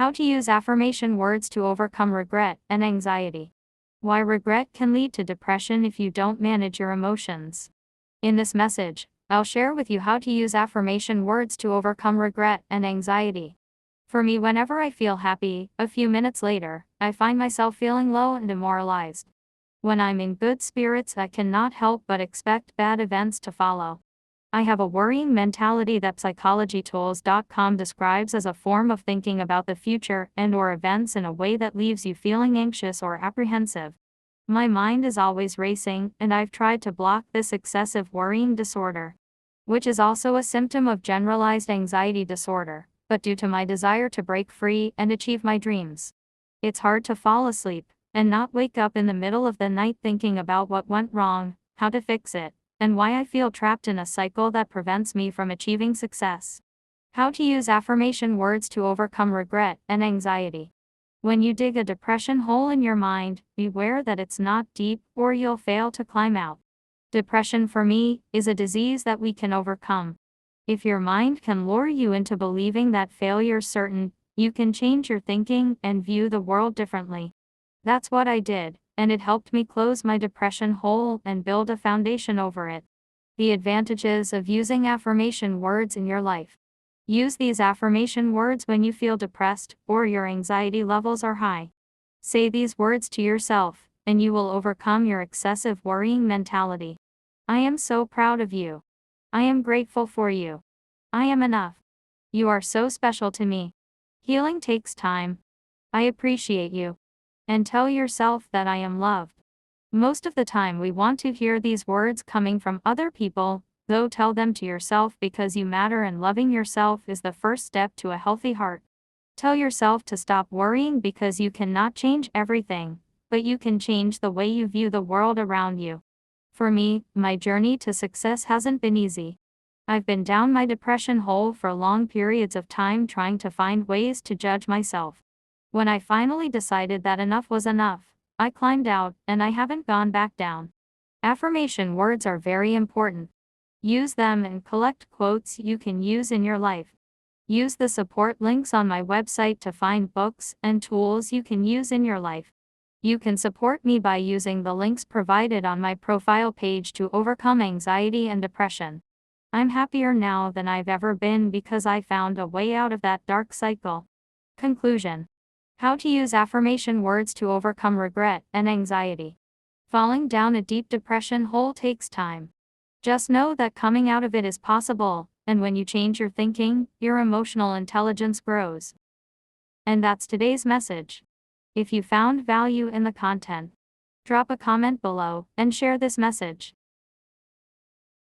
How to use affirmation words to overcome regret and anxiety. Why regret can lead to depression if you don't manage your emotions. In this message, I'll share with you how to use affirmation words to overcome regret and anxiety. For me, whenever I feel happy, a few minutes later, I find myself feeling low and demoralized. When I'm in good spirits, I cannot help but expect bad events to follow. I have a worrying mentality that psychologytools.com describes as a form of thinking about the future and/or events in a way that leaves you feeling anxious or apprehensive. My mind is always racing, and I've tried to block this excessive worrying disorder, which is also a symptom of generalized anxiety disorder, but due to my desire to break free and achieve my dreams, it's hard to fall asleep and not wake up in the middle of the night thinking about what went wrong, how to fix it, and why I feel trapped in a cycle that prevents me from achieving success. How to use affirmation words to overcome regret and anxiety. When you dig a depression hole in your mind, beware that it's not deep or you'll fail to climb out. Depression, for me, is a disease that we can overcome. If your mind can lure you into believing that failure's certain, you can change your thinking and view the world differently. That's what I did, and it helped me close my depression hole and build a foundation over it. The advantages of using affirmation words in your life. Use these affirmation words when you feel depressed or your anxiety levels are high. Say these words to yourself, and you will overcome your excessive worrying mentality. I am so proud of you. I am grateful for you. I am enough. You are so special to me. Healing takes time. I appreciate you. And tell yourself that I am loved. Most of the time we want to hear these words coming from other people, though tell them to yourself because you matter, and loving yourself is the first step to a healthy heart. Tell yourself to stop worrying because you cannot change everything, but you can change the way you view the world around you. For me, my journey to success hasn't been easy. I've been down my depression hole for long periods of time trying to find ways to judge myself. When I finally decided that enough was enough, I climbed out, and I haven't gone back down. Affirmation words are very important. Use them and collect quotes you can use in your life. Use the support links on my website to find books and tools you can use in your life. You can support me by using the links provided on my profile page to overcome anxiety and depression. I'm happier now than I've ever been because I found a way out of that dark cycle. Conclusion. How to use affirmation words to overcome regret and anxiety. Falling down a deep depression hole takes time. Just know that coming out of it is possible, and when you change your thinking, your emotional intelligence grows. And that's today's message. If you found value in the content, drop a comment below and share this message.